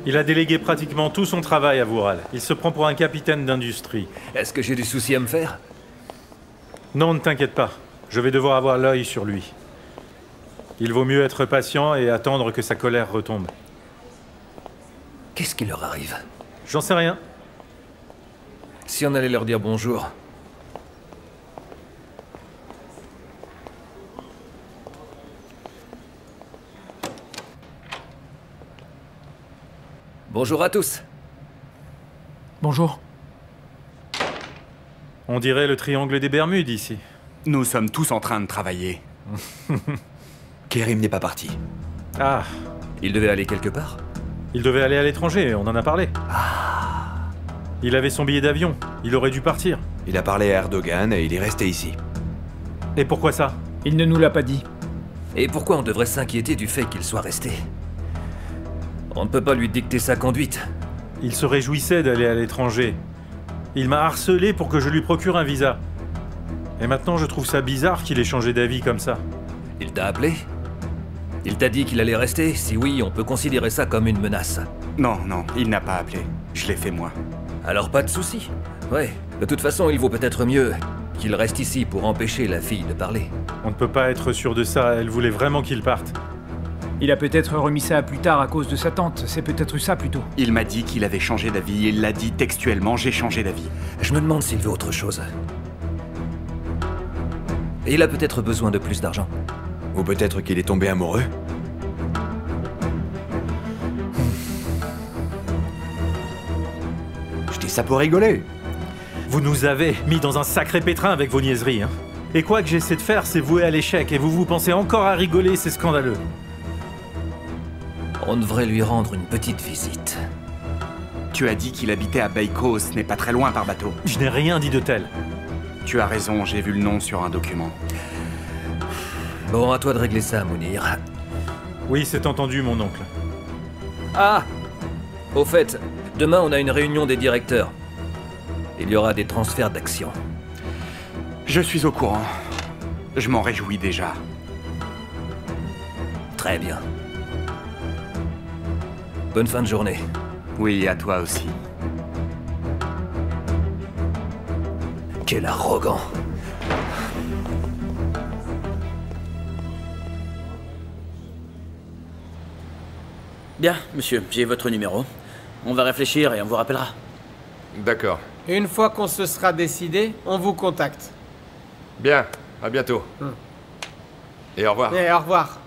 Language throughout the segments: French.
Il a délégué pratiquement tout son travail à Vural. Il se prend pour un capitaine d'industrie. Est-ce que j'ai du souci à me faire? Non, ne t'inquiète pas. Je vais devoir avoir l'œil sur lui. Il vaut mieux être patient et attendre que sa colère retombe. Qu'est-ce qui leur arrive? J'en sais rien. Si on allait leur dire bonjour. Bonjour à tous. Bonjour. On dirait le triangle des Bermudes ici. Nous sommes tous en train de travailler. Kerim n'est pas parti. Ah, Il devait aller quelque part? il devait aller à l'étranger, on en a parlé. Il avait son billet d'avion, il aurait dû partir. Il a parlé à Erdogan et il est resté ici. Et pourquoi ça? Il ne nous l'a pas dit. Et pourquoi on devrait s'inquiéter du fait qu'il soit resté? On ne peut pas lui dicter sa conduite. Il se réjouissait d'aller à l'étranger. Il m'a harcelé pour que je lui procure un visa. Et maintenant, je trouve ça bizarre qu'il ait changé d'avis comme ça. Il t'a appelé? Il t'a dit qu'il allait rester? Si oui, on peut considérer ça comme une menace. Non, non, il n'a pas appelé. Je l'ai fait moi. Alors pas de souci. Ouais, de toute façon, il vaut peut-être mieux qu'il reste ici pour empêcher la fille de parler. On ne peut pas être sûr de ça, elle voulait vraiment qu'il parte. Il a peut-être remis ça à plus tard à cause de sa tante. C'est peut-être ça plutôt. Il m'a dit qu'il avait changé d'avis. Il l'a dit textuellement, j'ai changé d'avis. Je me demande s'il veut autre chose. Et il a peut-être besoin de plus d'argent. Ou peut-être qu'il est tombé amoureux. Je dis ça pour rigoler. Vous nous avez mis dans un sacré pétrin avec vos niaiseries, hein. Et quoi que j'essaie de faire, c'est voué à l'échec, et vous pensez encore à rigoler, c'est scandaleux. On devrait lui rendre une petite visite. Tu as dit qu'il habitait à Baïko, ce n'est pas très loin par bateau. Je n'ai rien dit de tel. Tu as raison, j'ai vu le nom sur un document. Bon, à toi de régler ça, Mounir. Oui, c'est entendu, mon oncle. Ah! Au fait, demain on a une réunion des directeurs. Il y aura des transferts d'actions. Je suis au courant. Je m'en réjouis déjà. Très bien. Bonne fin de journée. Oui, à toi aussi. Quel arrogant. Bien, monsieur, j'ai votre numéro. On va réfléchir et on vous rappellera. D'accord. Une fois qu'on se sera décidé, on vous contacte. Bien, à bientôt. Et au revoir. Et au revoir.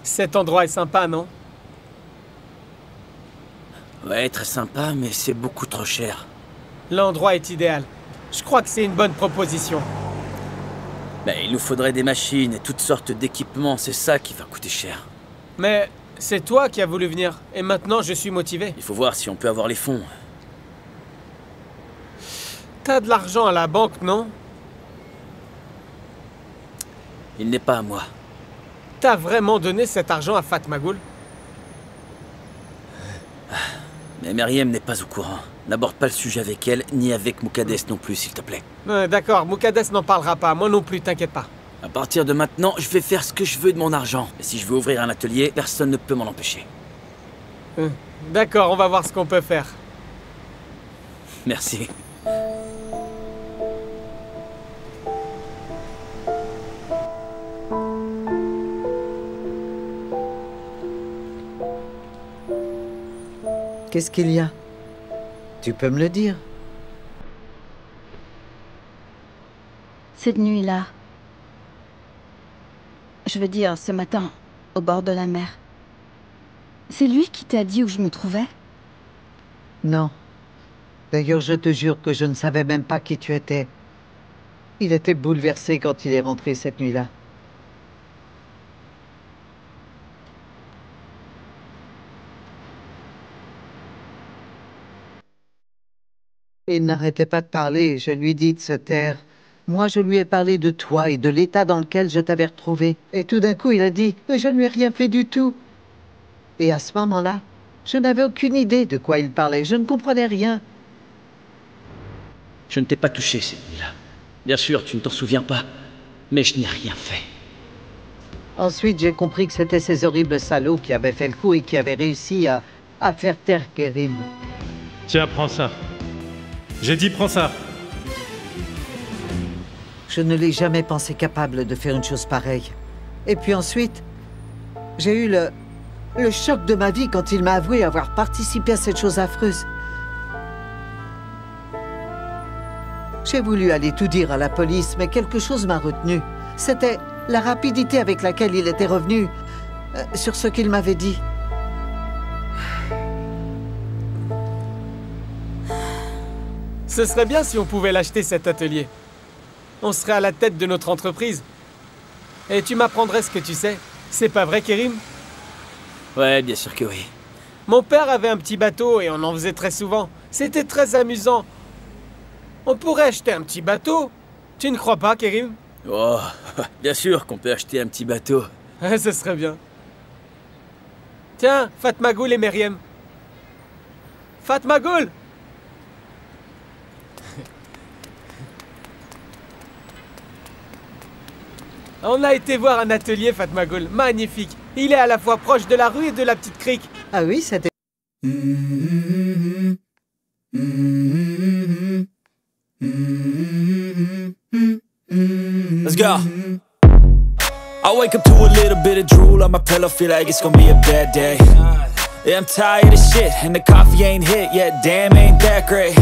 Cet endroit est sympa, non? Ouais, très sympa, mais c'est beaucoup trop cher. L'endroit est idéal. Je crois que c'est une bonne proposition. Mais il nous faudrait des machines et toutes sortes d'équipements, c'est ça qui va coûter cher. Mais c'est toi qui as voulu venir, et maintenant je suis motivé. Il faut voir si on peut avoir les fonds. T'as de l'argent à la banque, non? Il n'est pas à moi. T'as vraiment donné cet argent à Fatmagoul? Mais Meriem n'est pas au courant. N'aborde pas le sujet avec elle, ni avec Moukades non plus, s'il te plaît. D'accord, Moukades n'en parlera pas, moi non plus, t'inquiète pas. À partir de maintenant, je vais faire ce que je veux de mon argent. Et si je veux ouvrir un atelier, personne ne peut m'en empêcher. D'accord, on va voir ce qu'on peut faire. Merci. Qu'est-ce qu'il y a? Tu peux me le dire? Cette nuit-là. Je veux dire, ce matin, au bord de la mer. C'est lui qui t'a dit où je me trouvais? Non. D'ailleurs, je te jure que je ne savais même pas qui tu étais. Il était bouleversé quand il est rentré cette nuit-là. Il n'arrêtait pas de parler, je lui dis de se taire. Moi, je lui ai parlé de toi et de l'état dans lequel je t'avais retrouvé. Et tout d'un coup, il a dit que je ne lui ai rien fait du tout. Et à ce moment-là, Je n'avais aucune idée de quoi il parlait, je ne comprenais rien. Je ne t'ai pas touché cette nuit-là. Bien sûr, tu ne t'en souviens pas, mais je n'ai rien fait. Ensuite, j'ai compris que c'était ces horribles salauds qui avaient fait le coup et qui avaient réussi à faire taire Kerim. Tiens, prends ça. J'ai dit prends ça. Je ne l'ai jamais pensé capable de faire une chose pareille. Et puis ensuite, j'ai eu le choc de ma vie quand il m'a avoué avoir participé à cette chose affreuse. J'ai voulu aller tout dire à la police, mais quelque chose m'a retenu. C'était la rapidité avec laquelle il était revenu sur ce qu'il m'avait dit. Ce serait bien si on pouvait l'acheter, cet atelier. On serait à la tête de notre entreprise. Et tu m'apprendrais ce que tu sais. C'est pas vrai, Kerim? Ouais, bien sûr que oui. Mon père avait un petit bateau et on en faisait très souvent. C'était très amusant. On pourrait acheter un petit bateau. Tu ne crois pas, Kerim? Oh, bien sûr qu'on peut acheter un petit bateau. Ce serait bien. Tiens, Fatmagoul et Meriem. Fatmagoul! On a été voir un atelier, Fatmagoul. Magnifique. Il est à la fois proche de la rue et de la petite crique. Ah oui, c'était... Let's go. I wake up to a little bit of drool on my pillow, feel like it's gonna be a bad day. Yeah, I'm tired of shit, and the coffee ain't hit yet, damn, ain't that great.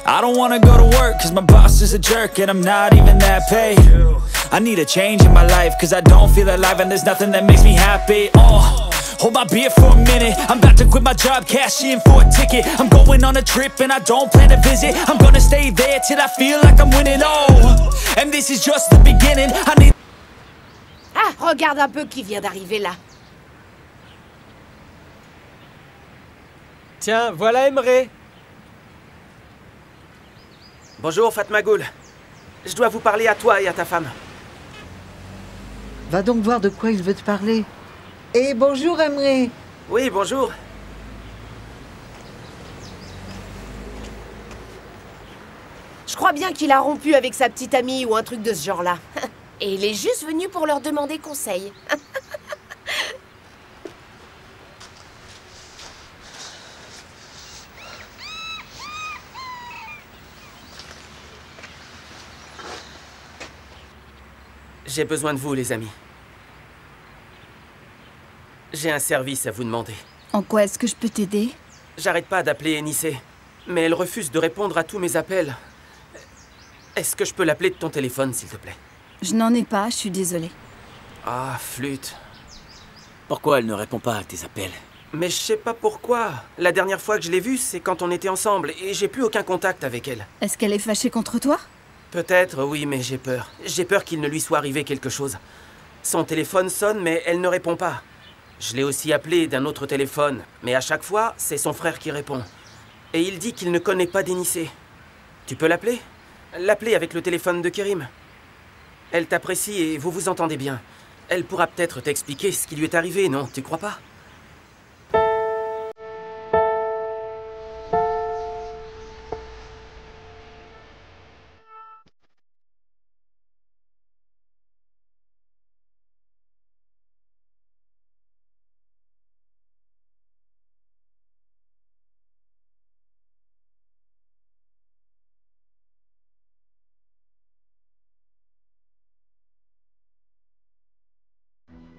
I don't wanna go to work, cause my boss is a jerk, and I'm not even that paid. I need a change in my life, cause I don't feel alive, and there's nothing that makes me happy. Hold my beer for a minute, I'm about to quit my job, cash in for a ticket. I'm going on a trip and I don't plan to visit. I'm gonna stay there till I feel like I'm winning, oh. And this is just the beginning, I need... Ah, regarde un peu qui vient d'arriver là. Tiens, voilà Emre. Bonjour Fatmagoul. Je dois vous parler à toi et à ta femme. Va donc voir de quoi il veut te parler. Et bonjour Emre. Oui, bonjour. Je crois bien qu'il a rompu avec sa petite amie ou un truc de ce genre-là. Et il est juste venu pour leur demander conseil. J'ai besoin de vous, les amis. J'ai un service à vous demander. En quoi est-ce que je peux t'aider? J'arrête pas d'appeler Enissé, mais elle refuse de répondre à tous mes appels. Est-ce que je peux l'appeler de ton téléphone, s'il te plaît? Je n'en ai pas, je suis désolée. Ah, flûte. Pourquoi elle ne répond pas à tes appels? Mais je sais pas pourquoi. La dernière fois que je l'ai vue, c'est quand on était ensemble, et j'ai plus aucun contact avec elle. Est-ce qu'elle est fâchée contre toi? Peut-être, oui, mais j'ai peur. J'ai peur qu'il ne lui soit arrivé quelque chose. Son téléphone sonne, mais elle ne répond pas. Je l'ai aussi appelé d'un autre téléphone, mais à chaque fois, c'est son frère qui répond. Et il dit qu'il ne connaît pas d'Enissé. Tu peux l'appeler? L'appeler avec le téléphone de Kerim. Elle t'apprécie et vous vous entendez bien. Elle pourra peut-être t'expliquer ce qui lui est arrivé, non? Tu crois pas?